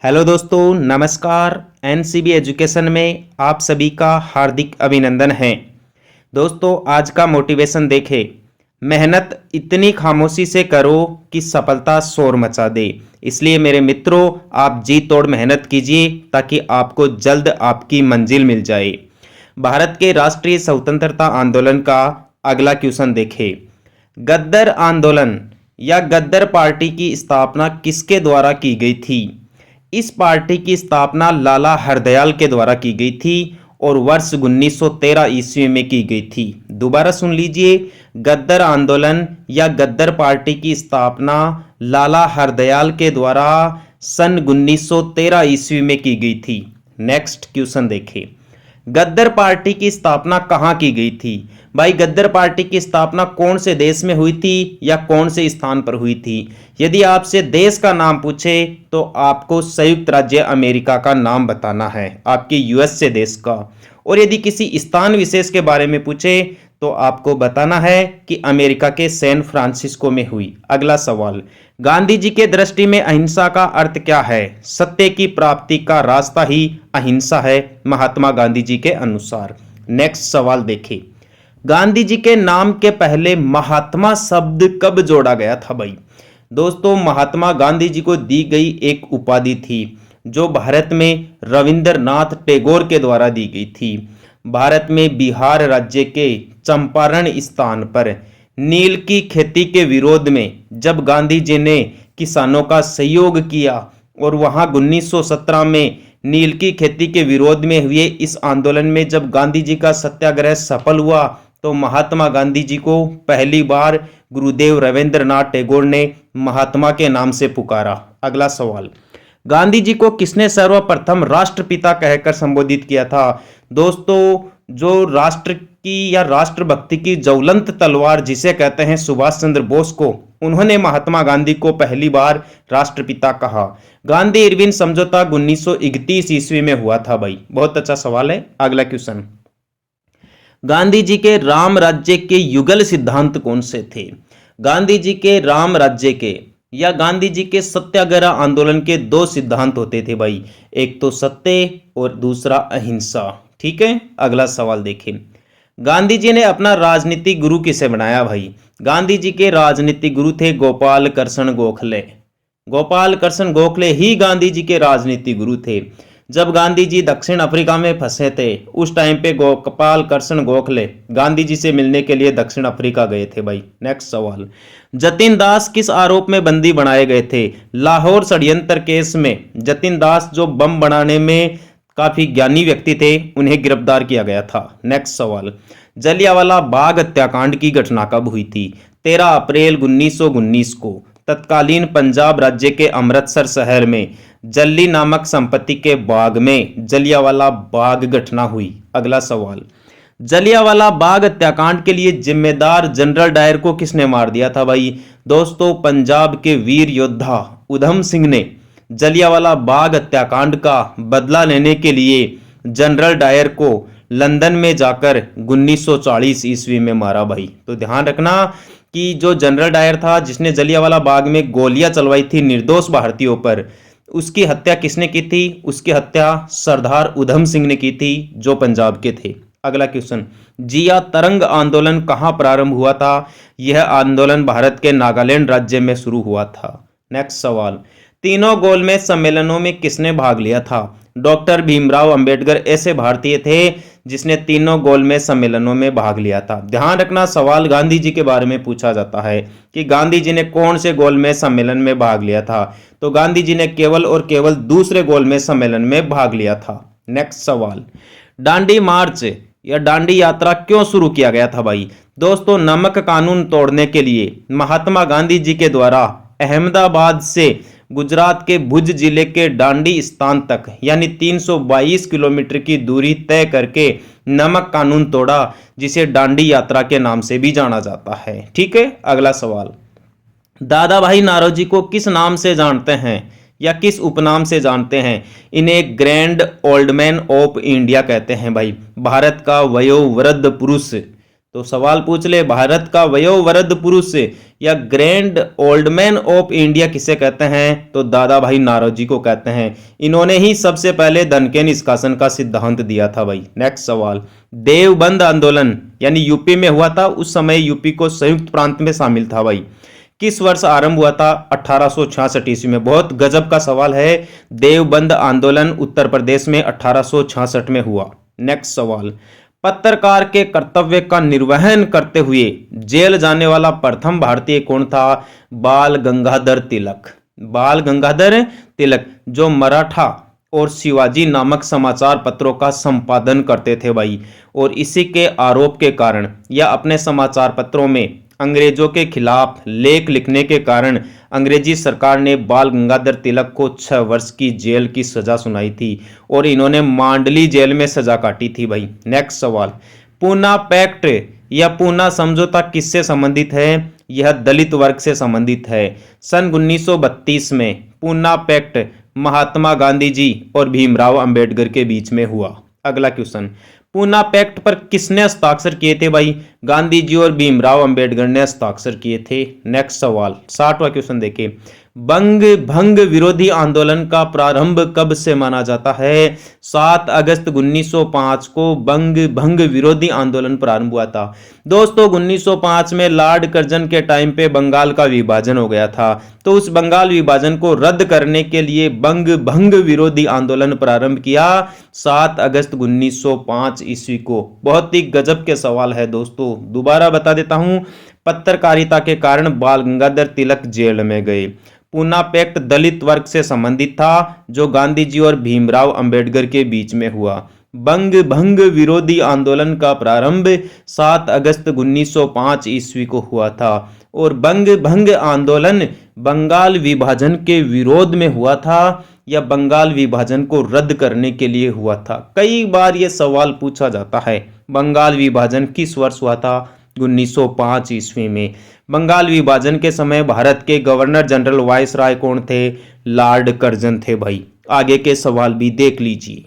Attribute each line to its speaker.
Speaker 1: Hello दोस्तों, नमस्कार। NCB education में आप सभी का हार्दिक अभिनंदन है। दोस्तों, आज का मोटिवेशन देखें। मेहनत इतनी खामोशी से करो कि सफलता शोर मचा दे। इसलिए मेरे मित्रों, आप जी तोड़ मेहनत कीजिए ताकि आपको जल्द आपकी मंजिल मिल जाए। भारत के राष्ट्रीय स्वतंत्रता आंदोलन का अगला क्वेश्चन देखें। गद्दर आंदोलन या गद्दर पार्टी की स्थापना किसके द्वारा की गई थी? इस पार्टी की स्थापना लाला हरदयाल के द्वारा की गई थी और वर्ष 1913 ईस्वी में की गई थी। दोबारा सुन लीजिए, गद्दर आंदोलन या गद्दर पार्टी की स्थापना लाला हरदयाल के द्वारा सन 1913 ईस्वी में की गई थी। नेक्स्ट क्वेश्चन देखिए। गद्दर पार्टी की स्थापना कहाँ की गई थी? भाई, गद्दर पार्टी की स्थापना कौन से देश में हुई थी या कौन से स्थान पर हुई थी? यदि आपसे देश का नाम पूछे तो आपको संयुक्त राज्य अमेरिका का नाम बताना है, आपके यूएस से देश का। और यदि किसी स्थान विशेष के बारे में पूछे तो आपको बताना है कि अमेरिका के सैन फ्रांसिस्को में हुई। अगला सवाल, गांधी जी के दृष्टि में अहिंसा का अर्थ क्या है? सत्य की प्राप्ति का रास्ता ही अहिंसा है, महात्मा गांधी जी के अनुसार। नेक्स्ट सवाल देखिए। गांधी जी के नाम के पहले महात्मा शब्द कब जोड़ा गया था? भाई दोस्तों, महात्मा गांधी जी को दी गई एक उपाधि थी जो भारत में रविंद्रनाथ टैगोर के द्वारा दी गई थी। भारत में बिहार राज्य के चंपारण स्थान पर नील की खेती के विरोध में जब गांधी जी ने किसानों का सहयोग किया और वहां 1917 में नील की खेती के विरोध में हुए इस आंदोलन में जब गांधी जी का सत्याग्रह सफल हुआ तो महात्मा गांधी जी को पहली बार गुरुदेव रविंद्रनाथ टैगोर ने महात्मा के नाम से पुकारा। अगला सवाल, गांधी जी को किसने सर्वप्रथम राष्ट्रपिता कहकर संबोधित किया था? दोस्तों, जो राष्ट्र की या राष्ट्रभक्ति की ज्वलंत तलवार जिसे कहते हैं सुभाष चंद्र बोस को, उन्होंने महात्मा गांधी को पहली बार राष्ट्रपिता कहा। गांधी इरविन समझौता 1931 ईस्वी में हुआ था। भाई बहुत अच्छा सवाल है। अगला क्वेश्चन, गांधी जी के राम राज्य के युगल सिद्धांत कौन से थे? गांधी जी के राम राज्य के या गांधी जी के सत्याग्रह आंदोलन के दो सिद्धांत होते थे भाई, एक तो सत्य और दूसरा अहिंसा। ठीक है, अगला सवाल देखें। गांधी जी ने अपना राजनीतिक गुरु किसे बनाया? भाई गांधी जी के राजनीतिक गुरु थे गोपाल कृष्ण गोखले। गोपाल कृष्ण गोखले ही गांधी जी के राजनीतिक गुरु थे। जब गांधी जी दक्षिण अफ्रीका में फंसे थे उस टाइम पे गोपाल कृष्ण गोखले गांधी जी से मिलने के लिए दक्षिण अफ्रीका गए थे। भाई नेक्स्ट सवाल, जतिन दास किस आरोप में बंदी बनाए गए थे? लाहौर षड्यंत्र केस में जतिन दास जो बम बनाने में काफी ज्ञानी व्यक्ति थे, उन्हें गिरफ्तार किया गया था। नेक्स्ट सवाल, जलियांवाला बाग हत्याकांड की घटना कब हुई थी? 13 अप्रैल 1919 को तत्कालीन पंजाब राज्य के अमृतसर शहर में जल्ली नामक संपत्ति के बाग में जलियांवाला बाग घटना हुई। अगला सवाल, जलियांवाला बाग हत्याकांड के लिए जिम्मेदार जनरल डायर को किसने मार दिया था? भाई दोस्तों, पंजाब के वीर योद्धा उधम सिंह ने जलियांवाला बाग हत्याकांड का बदला लेने के लिए जनरल डायर को लंदन में जाकर 1940 ईस्वी में मारा। भाई तो ध्यान रखना कि जो जनरल डायर था जिसने जलियांवाला बाग में गोलियां चलवाई थी निर्दोष भारतीयों पर, उसकी हत्या किसने की थी? उसकी हत्या सरदार उधम सिंह ने की थी जो पंजाब के थे। अगला क्वेश्चन, जिया तरंग आंदोलन कहां प्रारंभ हुआ था? यह आंदोलन भारत के नागालैंड राज्य में शुरू हुआ था। नेक्स्ट सवाल, तीनों गोलमेज सम्मेलनों में किसने भाग लिया था? डॉक्टर भीमराव अंबेडकर ऐसे भारतीय थे जिसने तीनों गोलमेज सम्मेलनों में भाग लिया था। ध्यान रखना, सवाल गांधी जी के बारे में पूछा जाता है कि गांधी जी ने कौन से गोलमेज सम्मेलन में भाग लिया था, तो गांधी जी ने केवल और केवल दूसरे गोलमेज सम्मेलन में भाग लिया था। नेक्स्ट सवाल, दांडी मार्च या दांडी यात्रा क्यों शुरू किया गया था? भाई दोस्तों, नमक कानून तोड़ने के लिए महात्मा गांधी जी के द्वारा अहमदाबाद से गुजरात के भुज जिले के दांडी स्थान तक यानी 322 किलोमीटर की दूरी तय करके नमक कानून तोड़ा, जिसे दांडी यात्रा के नाम से भी जाना जाता है। ठीक है, अगला सवाल, दादा भाई नौरोजी को किस नाम से जानते हैं या किस उपनाम से जानते हैं? इन्हें grand old man of India कहते हैं। भाई भारत का वयोवृद्ध पुरुष तो सवाल पूछ ले, भारत का वयोवृद्ध पुरुष या grand old man of India किसे कहते हैं? तो दादा भाई नारोजी को कहते हैं। इन्होंने ही सबसे पहले धन के निष्कासन का सिद्धांत दिया था भाई। नेक्स्ट सवाल, देवबंद आंदोलन यानी यूपी में हुआ था, उस समय यूपी को संयुक्त प्रांत में शामिल था भाई। किस वर्ष आरंभ हुआ था? 1866 ईस्वी में। बहुत गजब का सवाल है। देवबंद आंदोलन उत्तर प्रदेश में 1866 में हुआ। नेक्स्ट सवाल, पत्रकार के कर्तव्य का निर्वहन करते हुए जेल जाने वाला प्रथम भारतीय कौन था? बाल गंगाधर तिलक। बाल गंगाधर तिलक जो मराठा और शिवाजी नामक समाचार पत्रों का संपादन करते थे भाई, और इसी के आरोप के कारण या अपने समाचार पत्रों में अंग्रेजों के खिलाफ लेख लिखने के कारण अंग्रेजी सरकार ने बाल गंगाधर तिलक को 6 वर्ष की जेल की सजा सुनाई थी और इन्होंने मांडली जेल में सजा काटी थी भाई। नेक्स्ट सवाल, पूना पैक्ट या पूना समझौता किससे संबंधित है? यह दलित वर्ग से संबंधित है। सन 1932 में पूना पैक्ट महात्मा गांधी जी और भीमराव अंबेडकर के बीच में हुआ। अगला क्वेश्चन, पूना पैक्ट पर किसने हस्ताक्षर किए थे भाई? गांधी जी और भीमराव अंबेडकर ने हस्ताक्षर किए थे। नेक्स्ट सवाल, 60वां क्वेश्चन देखिए, बंग भंग विरोधी आंदोलन का प्रारंभ कब से माना जाता है? 7 अगस्त 1905 को बंग भंग विरोधी आंदोलन प्रारंभ हुआ था। दोस्तों 1905 में लॉर्ड कर्जन के टाइम पे बंगाल का विभाजन हो गया था, तो उस बंगाल विभाजन को रद्द करने के लिए बंग भंग विरोधी आंदोलन प्रारंभ किया 7 अगस्त 1905 ईस्वी को। बहुत ही गजब के सवाल है दोस्तों। दोबारा बता देता हूं, पत्रकारिता के कारण बाल गंगाधर तिलक जेल में गए। पूना पैक्ट दलित वर्ग से संबंधित था जो गांधी जी और भीमराव अंबेडकर के बीच में हुआ। बंग भंग विरोधी आंदोलन का प्रारंभ 7 अगस्त 1905 ईस्वी को हुआ था और बंग भंग आंदोलन बंगाल विभाजन के विरोध में हुआ था या बंगाल विभाजन को रद्द करने के लिए हुआ था। कई बार यह सवाल पूछा जाता है, बंगाल विभाजन किस वर्ष हुआ था? 1905 ईस्वी में। बंगाल विभाजन के समय भारत के गवर्नर जनरल वायसराय कौन थे? लॉर्ड कर्जन थे भाई। आगे के सवाल भी देख लीजिए।